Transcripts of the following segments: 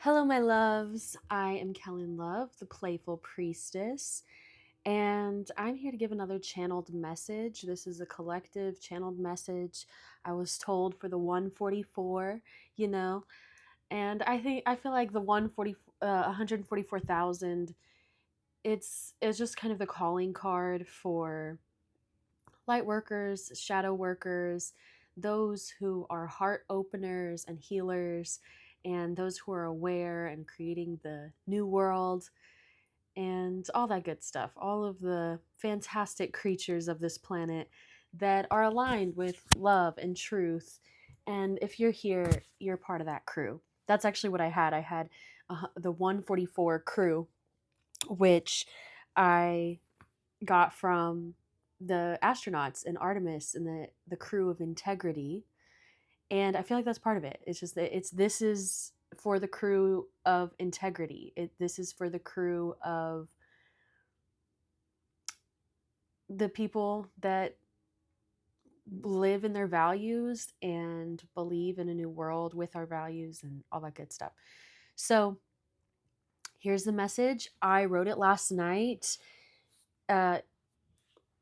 Hello, my loves. I am Kellen Love, the Playful Priestess, and I'm here to give another channeled message. This is a collective channeled message I was told for the 144, you know, and I feel like the 144,000. It's just kind of the calling card for light workers, shadow workers, those who are heart openers and healers, and those who are aware and creating the new world and all that good stuff. All of the fantastic creatures of this planet that are aligned with love and truth. And if you're here, you're part of that crew. That's actually what I had. I had the 144 crew, which I got from the astronauts and Artemis and the crew of integrity. And I feel like that's part of it. It's just that this is for the crew of integrity. This is for the crew of the people that live in their values and believe in a new world with our values and all that good stuff. So here's the message. I wrote it last night uh,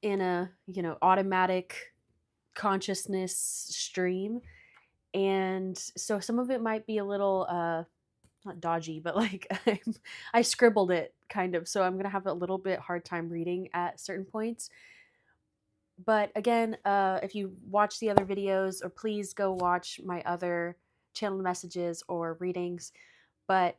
in a automatic consciousness stream, and so some of it might be a little not dodgy, but like I scribbled it kind of, so I'm gonna have a little bit hard time reading at certain points. But again, if you watch the other videos, or please go watch my other channel messages or readings. But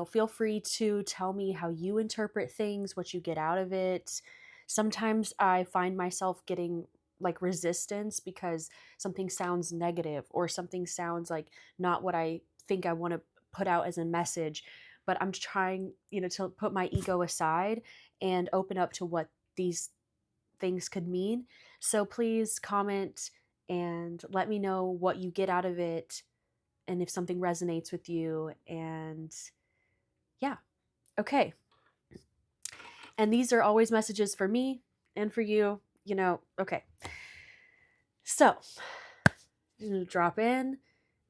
feel free to tell me how you interpret things, what you get out of it. Sometimes I find myself getting like resistance because something sounds negative or something sounds like not what I think I want to put out as a message. But I'm trying, to put my ego aside and open up to what these things could mean. So please comment and let me know what you get out of it and if something resonates with you. And yeah, okay. And these are always messages for me and for you, okay. So, I'm going to drop in.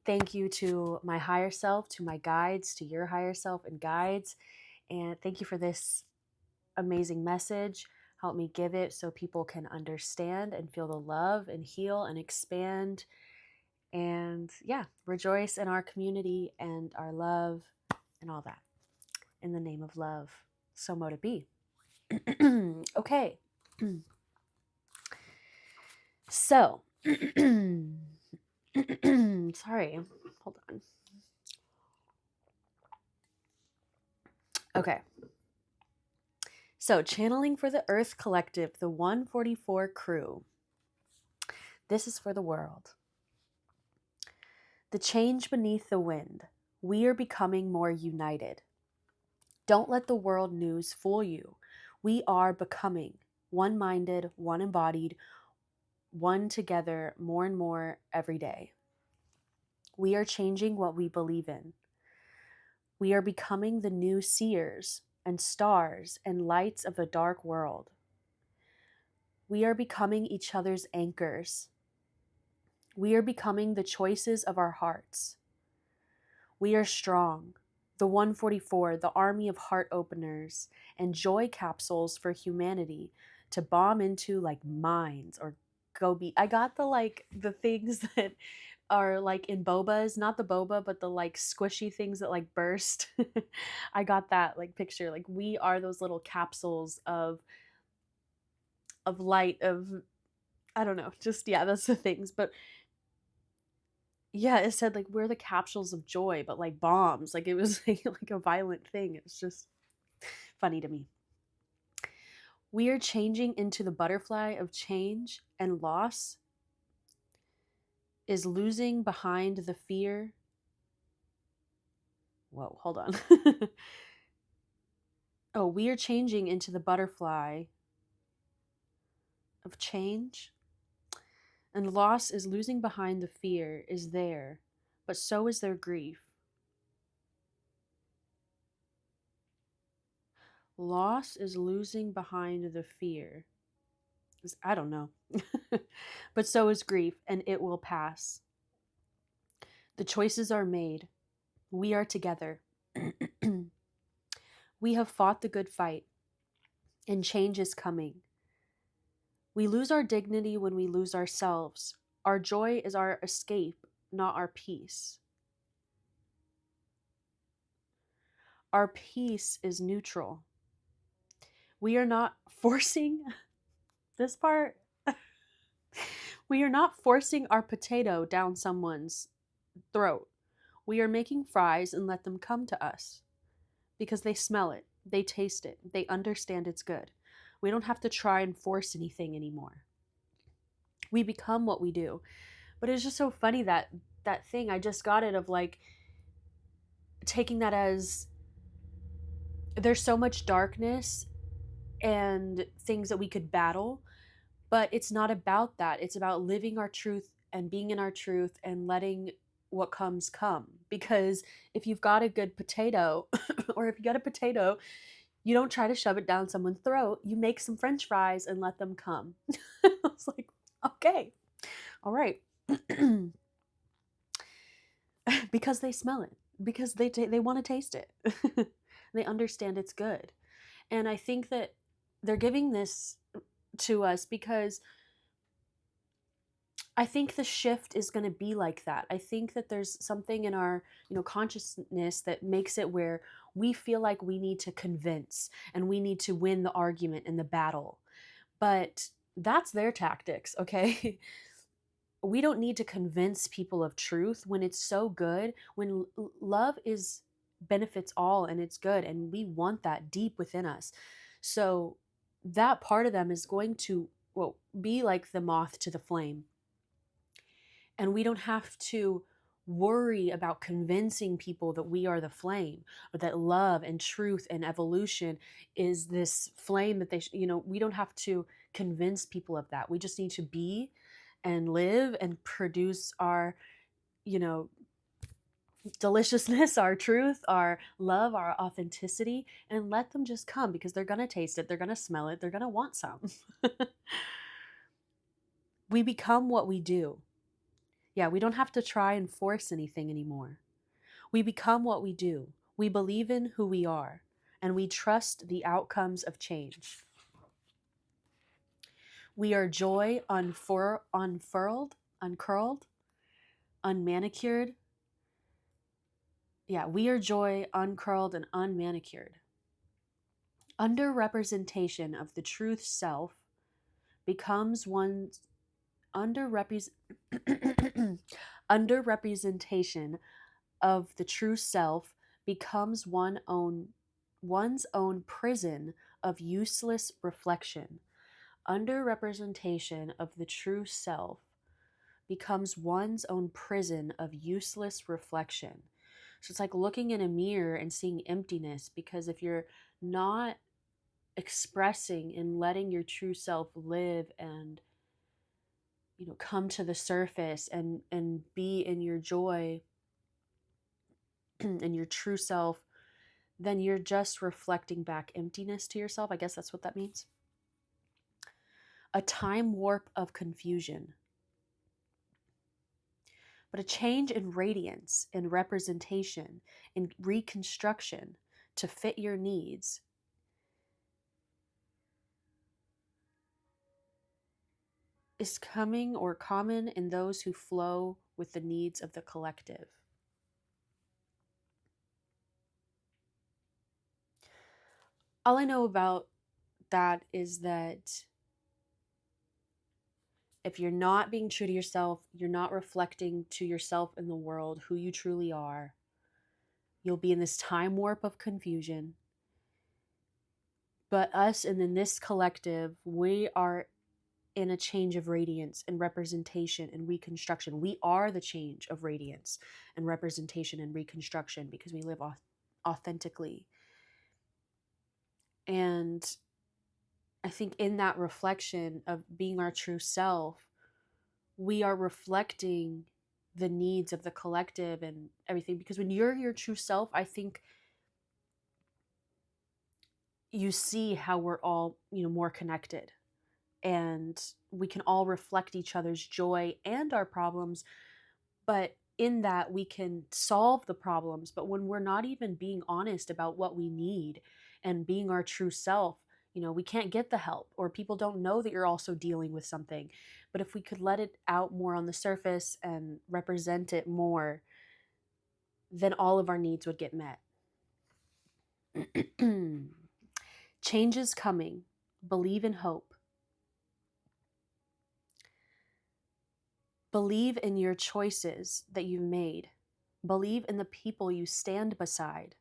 Thank you to my higher self, to my guides, to your higher self and guides. And thank you for this amazing message. Help me give it so people can understand and feel the love and heal and expand. And yeah, rejoice in our community and our love and all that. In the name of love. So mote it be. Okay. So, sorry, hold on. Okay. So, channeling for the Earth Collective, the 144 crew. This is for the world. The change beneath the wind. We are becoming more united. Don't let the world news fool you. We are becoming one minded, one embodied, one together more and more every day. We are changing what we believe in. We are becoming the new seers and stars and lights of the dark world. We are becoming each other's anchors. We are becoming the choices of our hearts. We are strong, the 144, the army of heart openers and joy capsules for humanity to bomb into like mines or go be. I got the things that are like in bobas, not the boba, but the like squishy things that like burst. I got that like picture. Like we are those little capsules of light, of I don't know, just yeah, that's the things. But yeah, it said like we're the capsules of joy, but like bombs. Like it was like a violent thing. It's just funny to me. We are changing into the butterfly of change, and loss is losing behind the fear. Whoa, hold on. Oh, we are changing into the butterfly of change, and loss is losing behind the fear is there, but so is their grief. Loss is losing behind the fear. I don't know. But so is grief, and it will pass. The choices are made. We are together. We have fought the good fight, and change is coming. We lose our dignity when we lose ourselves. Our joy is our escape, not our peace. Our peace is neutral. We are not forcing this part. We are not forcing our potato down someone's throat. We are making fries and let them come to us because they smell it, they taste it, they understand it's good. We don't have to try and force anything anymore. We become what we do. But it's just so funny that that thing I just got it of like taking that as there's so much darkness and things that we could battle, but it's not about that. It's about living our truth and being in our truth and letting what comes come. Because if you've got a good potato, or if you got a potato, you don't try to shove it down someone's throat. You make some French fries and let them come. I was like, okay, all right. Because they smell it, because they want to taste it. They understand it's good. And I think that they're giving this to us because I think the shift is going to be like that. I think that there's something in our, consciousness that makes it where we feel like we need to convince and we need to win the argument and the battle. But that's their tactics, okay? We don't need to convince people of truth when it's so good, when love is benefits all and it's good and we want that deep within us. So that part of them is going to, well, be like the moth to the flame. And we don't have to worry about convincing people that we are the flame, or that love and truth and evolution is this flame that we don't have to convince people of that. We just need to be and live and produce our, you know, deliciousness, our truth, our love, our authenticity, and let them just come because they're going to taste it, they're going to smell it, they're going to want some. We become what we do. Yeah, we don't have to try and force anything anymore. We become what we do. We believe in who we are, and we trust the outcomes of change. We are joy unfurled, uncurled, unmanicured. Yeah, we are joy uncurled and unmanicured. Underrepresentation of the truth self becomes one's underrepresentation of the true self becomes one's own prison of useless reflection. Underrepresentation of the true self becomes one's own prison of useless reflection. So it's like looking in a mirror and seeing emptiness, because if you're not expressing and letting your true self live and come to the surface and be in your joy and your true self, then you're just reflecting back emptiness to yourself. I guess that's what that means. A time warp of confusion. But a change in radiance, in representation, in reconstruction to fit your needs is coming or common in those who flow with the needs of the collective. All I know about that is that if you're not being true to yourself, you're not reflecting to yourself in the world who you truly are, you'll be in this time warp of confusion. But us and in this collective, we are in a change of radiance and representation and reconstruction. We are the change of radiance and representation and reconstruction because we live authentically. And I think in that reflection of being our true self, we are reflecting the needs of the collective and everything. Because when you're your true self, I think you see how we're all, more connected. And we can all reflect each other's joy and our problems. But in that we can solve the problems, but when we're not even being honest about what we need and being our true self, we can't get the help, or people don't know that you're also dealing with something. But if we could let it out more on the surface and represent it more, then all of our needs would get met. Change is coming. Believe in hope. Believe in your choices that you've made. Believe in the people you stand beside.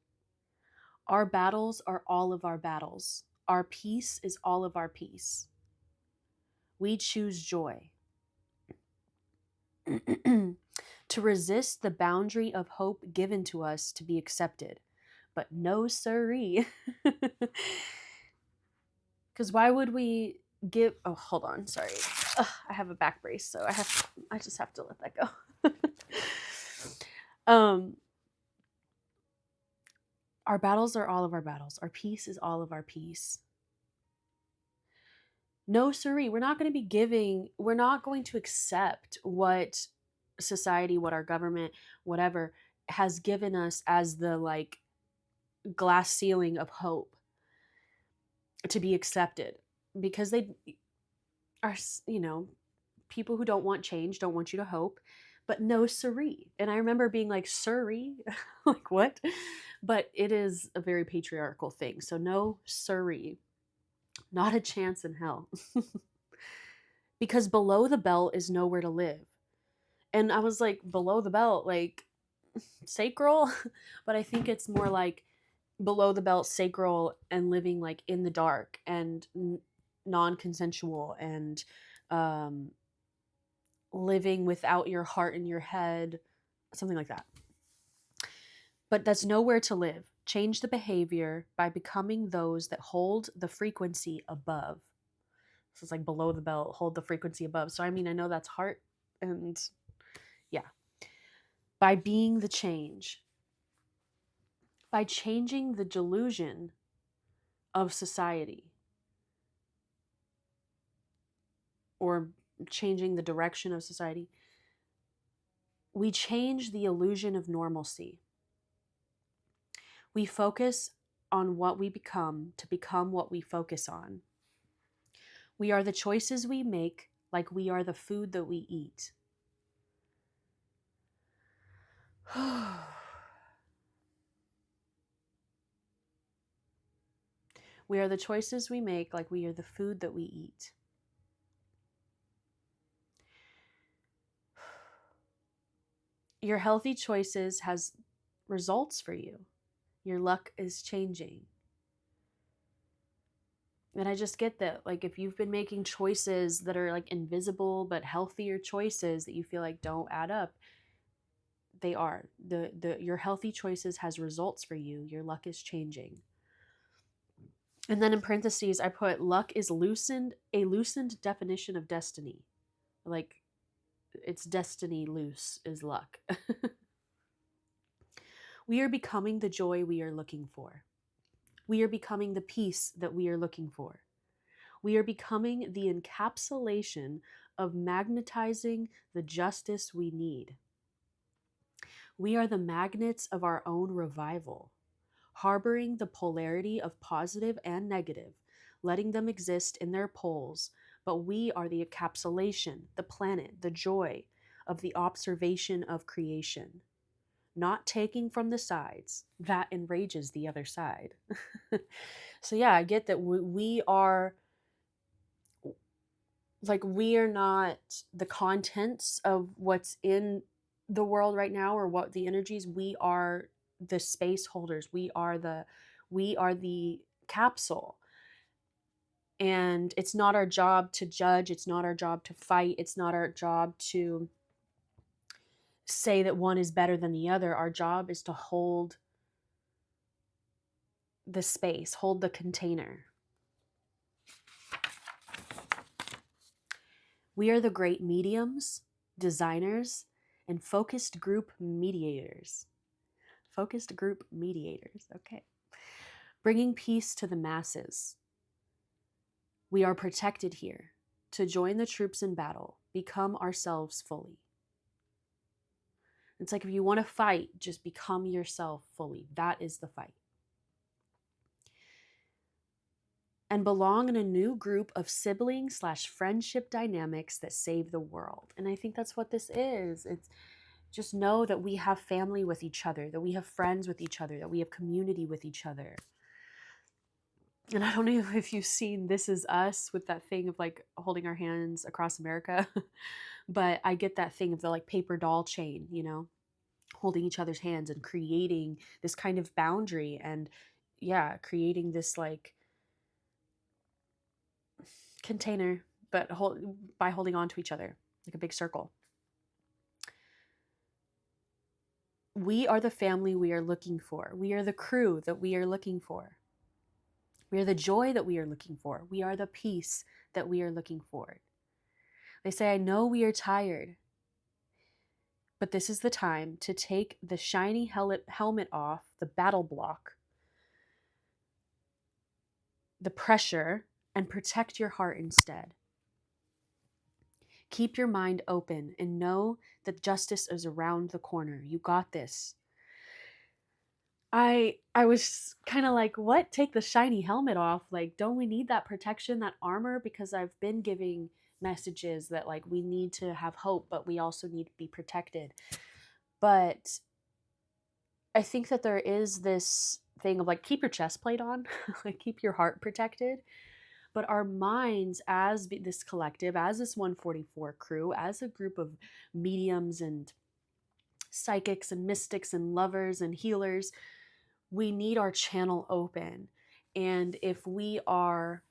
Our battles are all of our battles. Our peace is all of our peace. We choose joy. To resist the boundary of hope given to us to be accepted. But no siree. Because why would we give... Oh, hold on. Sorry. Ugh, I have a back brace, so I just have to let that go. Our battles are all of our battles. Our peace is all of our peace. No siree. We're not going to accept what society, what our government, whatever, has given us as the glass ceiling of hope to be accepted, because they are, people who don't want change, don't want you to hope, but no siree. And I remember being like, siree? Like, what? But it is a very patriarchal thing. So no siree. Not a chance in hell. Because below the belt is nowhere to live. And I was like, below the belt, like sacral? But I think it's more like below the belt, sacral, and living like in the dark and non-consensual, and living without your heart in your head, something like that. But that's nowhere to live. Change the behavior by becoming those that hold the frequency above. So it's like below the belt, hold the frequency above. So I mean, I know that's heart, and yeah. By being the change. By changing the delusion of society. Or changing the direction of society. We change the illusion of normalcy. We focus on what we become to become what we focus on. We are the choices we make, like we are the food that we eat. We are the choices we make, like we are the food that we eat. Your healthy choices has results for you. Your luck is changing. And I just get that, like, if you've been making choices that are like invisible but healthier choices that you feel like don't add up, they are. Your healthy choices has results for you. Your luck is changing. And then in parentheses, I put luck is a loosened definition of destiny. Like, it's destiny loose is luck. We are becoming the joy we are looking for. We are becoming the peace that we are looking for. We are becoming the encapsulation of magnetizing the justice we need. We are the magnets of our own revival, harboring the polarity of positive and negative, letting them exist in their poles, but we are the encapsulation, the planet, the joy of the observation of creation. Not taking from the sides, that enrages the other side. So yeah, I get that we are not the contents of what's in the world right now, or what the energies. We are the space holders. We are the capsule. And it's not our job to judge. It's not our job to fight. It's not our job to say that one is better than the other. Our job is to hold the space, hold the container. We are the great mediums, designers, and focused group mediators. Focused group mediators, okay. Bringing peace to the masses. We are protected here to join the troops in battle, become ourselves fully. It's like if you want to fight, just become yourself fully. That is the fight. And belong in a new group of sibling/friendship dynamics that save the world. And I think that's what this is. It's just know that we have family with each other, that we have friends with each other, that we have community with each other. And I don't know if you've seen This Is Us with that thing of like holding our hands across America, but I get that thing of the like paper doll chain, holding each other's hands and creating this kind of boundary and yeah, creating this like container, but by holding on to each other like a big circle. We are the family we are looking for. We are the crew that we are looking for. We are the joy that we are looking for. We are the peace that we are looking for. They say, I know we are tired, but this is the time to take the shiny helmet off, the battle block, the pressure, and protect your heart instead. Keep your mind open and know that justice is around the corner. You got this. I was kind of like, what? Take the shiny helmet off? Like, don't we need that protection, that armor? Because I've been giving messages that like we need to have hope, but we also need to be protected. But I think that there is this thing of like keep your chest plate on, like keep your heart protected. But our minds, as this collective, as this 144 crew, as a group of mediums and psychics and mystics and lovers and healers, we need our channel open. And if we are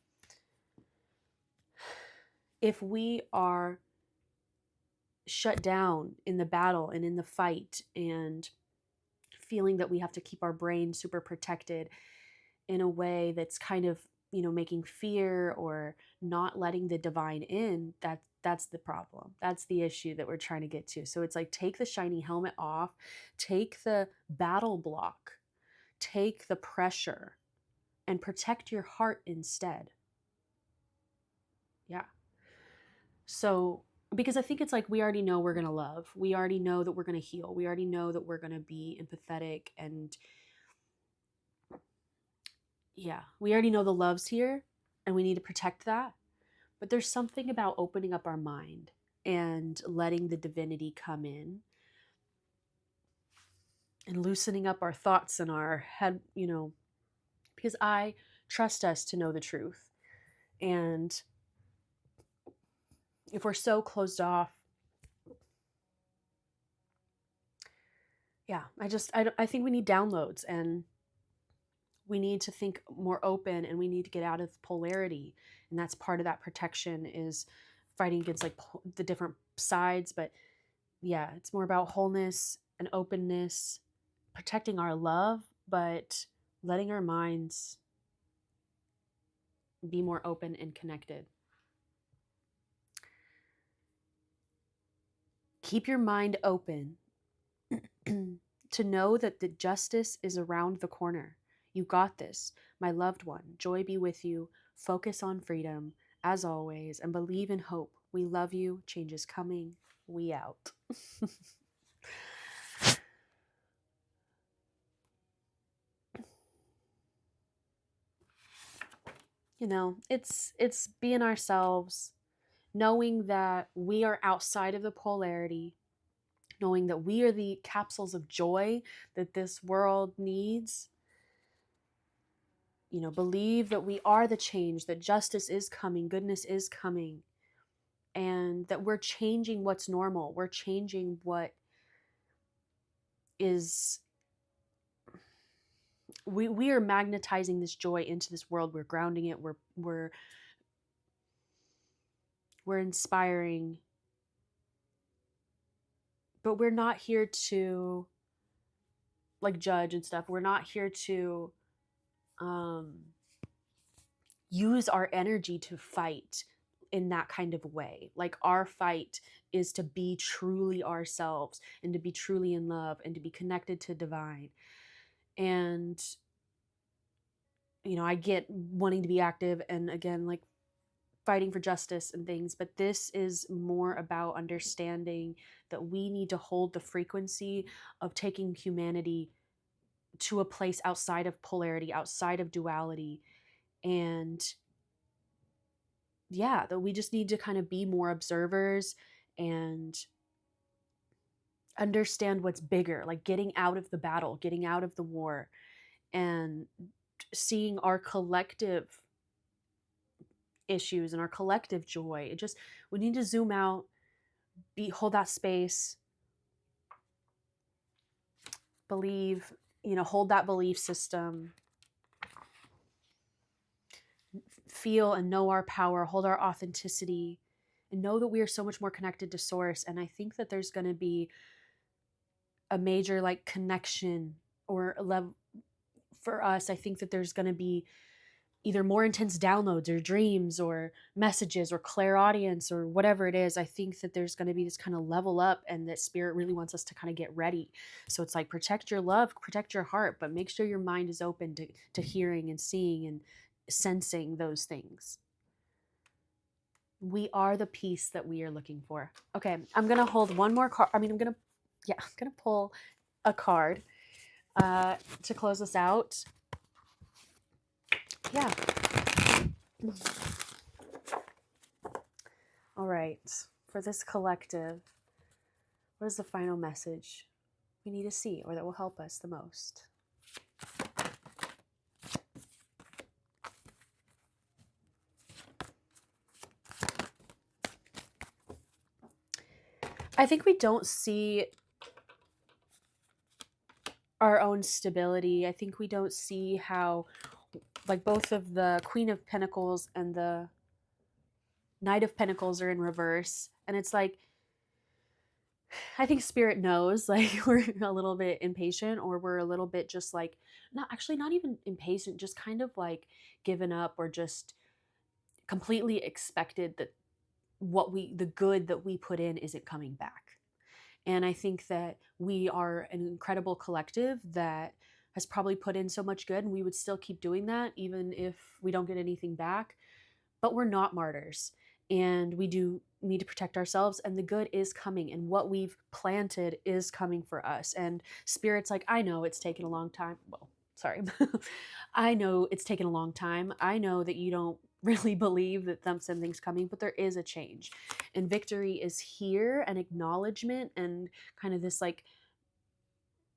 shut down in the battle and in the fight and feeling that we have to keep our brain super protected in a way that's kind of making fear or not letting the divine in, that's the problem. That's the issue that we're trying to get to. So it's like take the shiny helmet off, take the battle block, take the pressure, and protect your heart instead. Yeah. So because I think it's like we already know we're going to love. We already know that we're going to heal. We already know that we're going to be empathetic and yeah, we already know the love's here and we need to protect that. But there's something about opening up our mind and letting the divinity come in and loosening up our thoughts and our head, because I trust us to know the truth. And if we're so closed off, yeah, I think we need downloads and we need to think more open and we need to get out of polarity. And that's part of that protection is fighting against like the different sides. But yeah, it's more about wholeness and openness, protecting our love, but letting our minds be more open and connected. Keep your mind open to know that the justice is around the corner. You got this, my loved one. Joy be with you. Focus on freedom, as always, and believe in hope. We love you. Change is coming. We out. It's being ourselves, knowing that we are outside of the polarity, knowing that we are the capsules of joy that this world needs. Believe that we are the change, that justice is coming, goodness is coming, and that we're changing what's normal. We're changing what is, we are magnetizing this joy into this world. We're grounding it. We're inspiring, but we're not here to like judge and stuff. We're not here to use our energy to fight in that kind of way. Like our fight is to be truly ourselves and to be truly in love and to be connected to divine. And I get wanting to be active and again like fighting for justice and things, but this is more about understanding that we need to hold the frequency of taking humanity to a place outside of polarity, outside of duality. And yeah, that we just need to kind of be more observers and understand what's bigger, like getting out of the battle, getting out of the war, and seeing our collective issues and our collective joy. It just, we need to zoom out, hold that space, believe, hold that belief system, feel and know our power, hold our authenticity, and know that we are so much more connected to source. And I think that there's going to be a major like connection or level for us. I think that there's going to be either more intense downloads or dreams or messages or clairaudience or whatever it is. I think that there's going to be this kind of level up, and that spirit really wants us to kind of get ready. So it's like, protect your love, protect your heart, but make sure your mind is open to hearing and seeing and sensing those things. We are the peace that we are looking for. Okay, I'm going to hold one more card. I'm going to pull a card to close us out. Yeah. All right. For this collective, what is the final message we need to see, or that will help us the most? I think we don't see our own stability. I think we don't see how, like, both of the Queen of Pentacles and the Knight of Pentacles are in reverse. And it's like, I think spirit knows, like, we're a little bit impatient, or we're a little bit just like, not even impatient, just kind of like given up, or just completely expected that the good that we put in isn't coming back. And I think that we are an incredible collective that has probably put in so much good, and we would still keep doing that even if we don't get anything back. But we're not martyrs, and we do need to protect ourselves, and the good is coming, and what we've planted is coming for us. And spirit's like, I know it's taken a long time. Well, sorry. I know it's taken a long time. I know that you don't really believe that something's coming, but there is a change, and victory is here, and acknowledgement, and kind of this like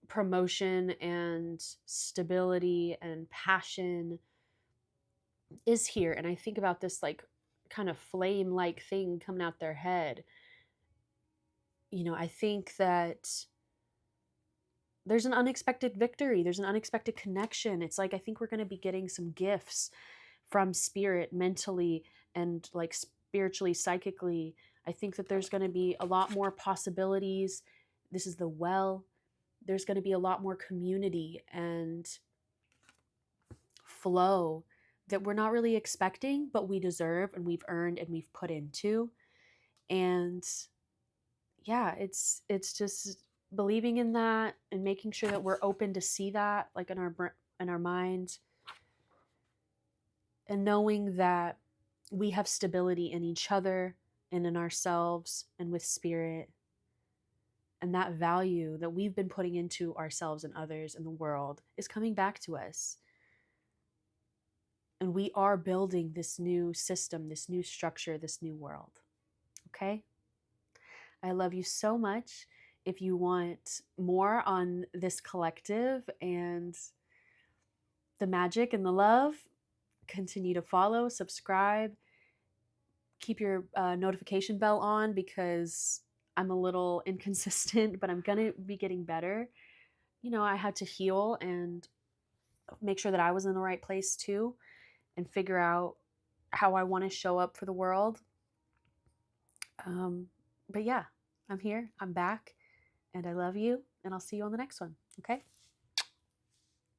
promotion and stability and passion is here. And I think about this like kind of flame like thing coming out their head. I think that there's an unexpected victory, there's an unexpected connection. It's like, I think we're going to be getting some gifts from spirit, mentally and like spiritually, psychically. I think that there's going to be a lot more possibilities. This is the well. There's going to be a lot more community and flow that we're not really expecting, but we deserve, and we've earned, and we've put into. And yeah, it's just believing in that, and making sure that we're open to see that, like in our mind, and knowing that we have stability in each other and in ourselves and with spirit, and that value that we've been putting into ourselves and others in the world is coming back to us. And we are building this new system, this new structure, this new world. Okay? I love you so much. If you want more on this collective and the magic and the love, continue to follow, subscribe, keep your notification bell on, because I'm a little inconsistent, but I'm going to be getting better. I had to heal and make sure that I was in the right place too, and figure out how I want to show up for the world. But yeah, I'm here, I'm back, and I love you, and I'll see you on the next one. Okay?